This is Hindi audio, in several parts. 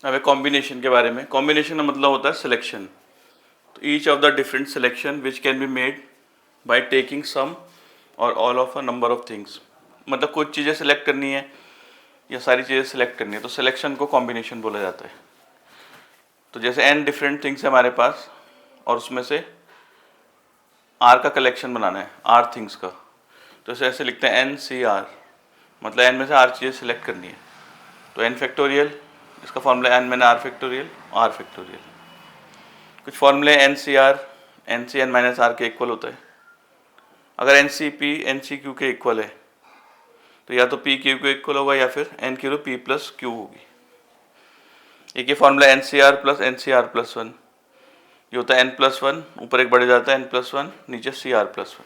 अब है कॉम्बिनेशन के बारे में। कॉम्बिनेशन का मतलब होता है सिलेक्शन। तो each of the different selection which can be made by taking some और all of a number of things. मतलब कुछ चीज़ें सिलेक्ट करनी है या सारी चीज़ें सिलेक्ट करनी है, तो सिलेक्शन को कॉम्बिनेशन बोला जाता है। तो जैसे n डिफरेंट थिंग्स है हमारे पास और उसमें से r का कलेक्शन बनाना है, r थिंग्स का, तो इसे ऐसे लिखते हैं NCR, मतलब n में से r चीज़ें सिलेक्ट करनी है। तो n फैक्टोरियल, इसका फॉर्मूला n मैंने r फैक्टोरियल, r फैक्टोरियल। कुछ फॉर्मूले NCR NCn माइनस r के इक्वल होता है। अगर NCP NCQ के इक्वल है तो या तो PQ के इक्वल होगा या फिर n की रो P प्लस Q होगी। एक ही formula NCR plus NCR plus 1, ये होता है n प्लस 1, ऊपर एक बढ़ जाता है n प्लस 1, नीचे CR प्लस 1।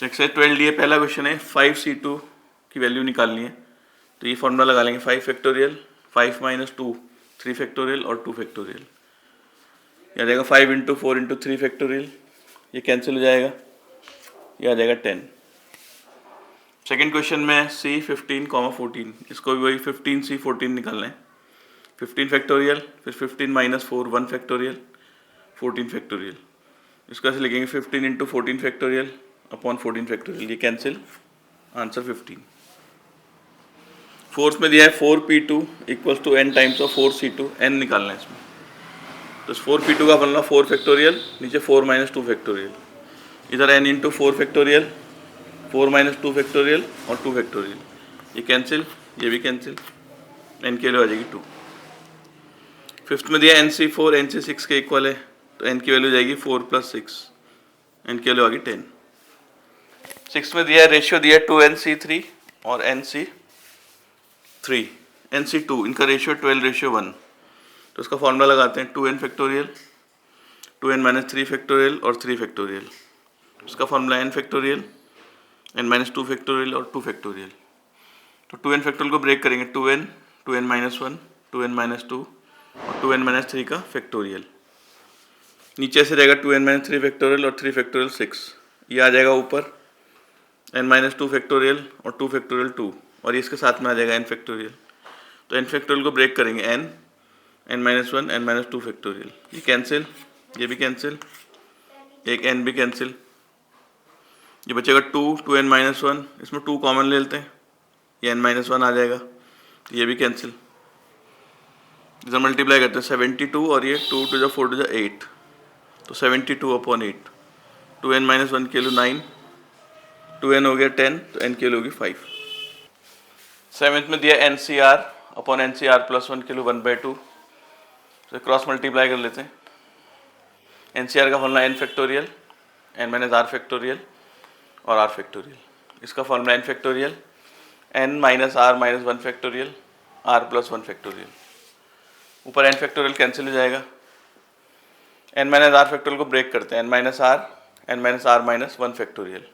एक्सरसाइज 12 लिए पहला क्वेश्चन है 5C2 की वैल्यू निकालनी है। तो ये फॉर्मूला लगा लेंगे 5 फैक्टोरियल, 5 माइनस 2 3 फैक्टोरियल और 2 फैक्टोरियल। यह आ जाएगा 5 इंटू 4 इंटू 3 फैक्टोरियल, ये कैंसिल हो जाएगा, ये आ जाएगा 10। सेकेंड क्वेश्चन में C15, 14, इसको भी वही 15C 14 निकालना है। 15 फैक्टोरियल, फिर 15 माइनस 4 1 फैक्टोरियल, 14 फैक्टोरियल। इसको ऐसे लिखेंगे 15 इंटू 14 फैक्टोरियल अपॉन 14 फैक्टोरियल, ये कैंसिल, आंसर 15। फोर्थ में दिया है 4P2 equals to n times of 4C2, n निकालना है इसमें। तो 4P2 का बनना 4 फैक्टोरियल, नीचे 4 माइनस 2 फैक्टोरियल, इधर n into 4 factorial, 4 minus 2 factorial और 2 फैक्टोरियल, ये कैंसिल, ये भी कैंसिल, n की वैल्यू आ जाएगी 2। फिफ्थ में दिया NC4 NC6 के इक्वल है, तो n की वैल्यू जाएगी 4 प्लस 6, n की वैल्यू आ गई 10। सिक्स में दिया है रेशियो दिया है 2NC3 और NC3 NC2, इनका रेशियो 12:1। तो इसका फॉर्मूला लगाते हैं 2n factorial, 2n minus 3 factorial और 3 फैक्टोरियल। इसका formula n factorial, n minus 2 factorial और 2 फैक्टोरियल। तो 2n फैक्टोरियल को ब्रेक करेंगे, 2n 2n minus 1 2n minus 2 और 2n माइनस 3 का फैक्टोरियल। नीचे से रहेगा 2n माइनस 3 फैक्टोरियल और 3 फैक्टोरियल 6, ये आ जाएगा ऊपर n माइनस 2 फैक्टोरियल और 2 फैक्टोरियल 2, और ये इसके साथ में आ जाएगा n फैक्टोरियल। तो n फैक्टोरियल को ब्रेक करेंगे, n minus 1 n minus 2 factorial, ये कैंसिल, ये भी कैंसिल, एक n भी कैंसिल, ये बचेगा 2 2n माइनस 1, इसमें 2 कॉमन ले लेते हैं, ये n माइनस 1 आ जाएगा, तो ये भी कैंसिल। इधर मल्टीप्लाई करते हैं 72 और ये 2 टू जा 4 टू जा 8, तो 72 अपॉन 8, 2n माइनस 1 की वैल्यू 9, 2n हो गया 10, तो n की वैल्यू होगी 5। सेवेंथ में दिया NCR अपॉन NCR प्लस 1 की वैल्यू 1/2, तो क्रॉस मल्टीप्लाई कर लेते हैं। NCR का formula n factorial, n minus r factorial और r फैक्टोरियल। इसका formula n factorial, n minus r minus 1 factorial, r plus 1 factorial. ऊपर n फैक्टोरियल कैंसिल हो जाएगा, n माइनस r फैक्टोरियल को ब्रेक करते हैं, n minus r minus 1 factorial.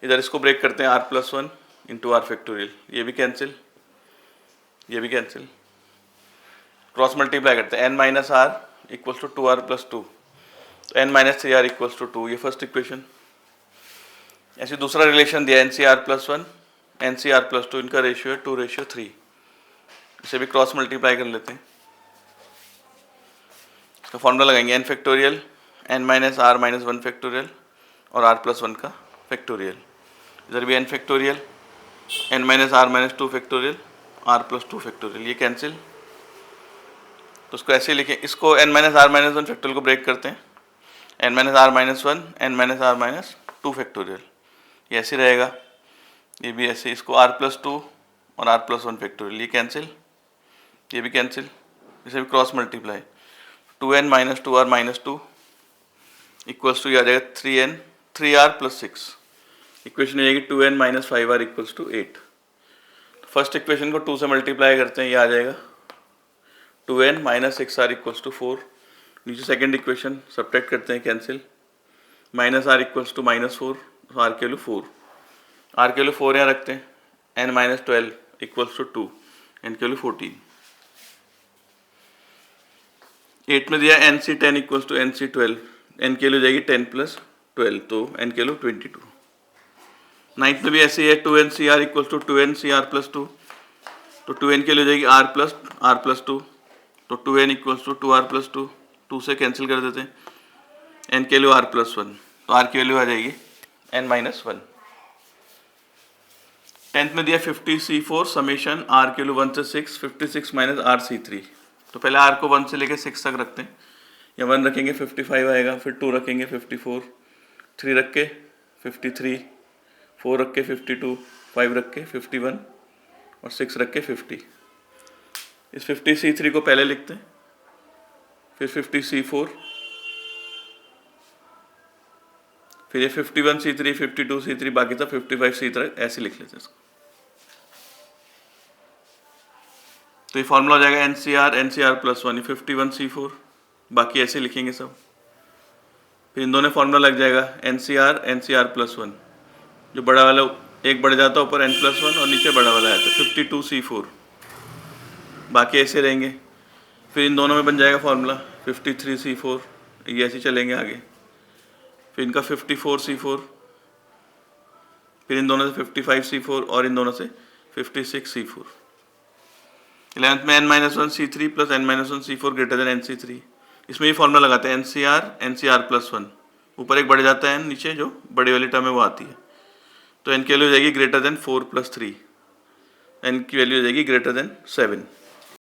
इधर इसको ब्रेक करते हैं r plus 1 into R factorial, ये भी कैंसिल, ये भी कैंसिल। क्रॉस मल्टीप्लाई करते हैं, n minus r equals to 2r plus 2, तो n minus 3r equals to 2, ये फर्स्ट इक्वेशन। ऐसे दूसरा रिलेशन दिया NCR प्लस 1 NCR प्लस 2, इनका रेशियो है 2:3, इसे भी क्रॉस मल्टीप्लाई कर लेते हैं। इसका फॉर्मूला लगाएंगे n factorial, n minus r minus 1 factorial और r प्लस 1 का फैक्टोरियल। इधर भी n factorial, n minus r minus 2 factorial, r plus 2 factorial, ये कैंसिल। तो उसको ऐसे लिखें, इसको n minus r minus 1 factorial को ब्रेक करते हैं, n minus r minus 1 n minus r minus 2 factorial, ये ऐसे रहेगा, ये भी ऐसे, इसको r प्लस 2 और r प्लस 1 फैक्टोरियल, ये कैंसिल, ये भी कैंसिल, इसे भी cross multiply, 2n minus 2r minus 2 equals to, ये आ जाएगा 3n 3r प्लस 6। इक्वेशन ये जाएगी 2n minus 5r equals to 8। तो फर्स्ट इक्वेशन को 2 से मल्टीप्लाई करते हैं, ये आ जाएगा 2n minus 6r equals to 4। नीचे सेकेंड इक्वेशन सब्ट्रैक्ट करते हैं, cancel, minus r equals to minus 4, r के वैल्यू 4, r के वैल्यू 4 यहाँ रखते हैं, n minus 12 equals to 2, n के वैल्यू 14। 8 में दिया NC10 equals to NC12, n के वैल्यू जाएगी 10 प्लस 12, तो n के वैल्यू 22। नाइन्थ में भी ऐसे ही है 2NCR equals to 2NCR plus 2, तो 2n की वैल्यू हो जाएगी r प्लस 2, तो 2n equals to 2r plus 2, 2 से कैंसिल कर देते हैं, n की वैल्यू r प्लस 1, तो r की वैल्यू आ जाएगी n माइनस 1। 10th में दिया 50c4 समेशन r की वैल्यू 1 से 6, 56 माइनस rc3, तो पहले r को 1 से लेकर 6 तक रखते हैं, या 1 रखेंगे 55 आएगा, फिर 2 रखेंगे 54, 3 रख के 53, 4 रख के 52, 5 रख के 51 और 6 रख के 50। इस 50c3 को पहले लिखते हैं, फिर 50c4, फिर ये 51c3, 52c3, बाकी सब 55c3, ऐसे लिख लेते हैं इसको। तो ये फॉर्मूला हो जाएगा NCR प्लस 1, 51c4, बाकी ऐसे लिखेंगे सब। फिर इन दोनों फॉर्मूला लग जाएगा NCR प्लस 1, जो बड़ा वाला एक बढ़ जाता है ऊपर n प्लस 1 और नीचे बड़ा वाला है तो 52c4, बाकी ऐसे रहेंगे। फिर इन दोनों में बन जाएगा फॉर्मूला 53c4, ये ऐसे चलेंगे आगे। फिर इनका 54c4, फिर इन दोनों से 55c4 और इन दोनों से 56c4। 11th में n-1c3 plus n-1c4 greater than nc3, इसमें ये फॉर्मूला लगाते हैं NCR प्लस 1, ऊपर एक बढ़ जाता है n, नीचे जो बड़ी वाली टर्म है वो आती है, तो n की वैल्यू हो जाएगी ग्रेटर देन 4 प्लस 3, n की वैल्यू हो जाएगी ग्रेटर देन 7।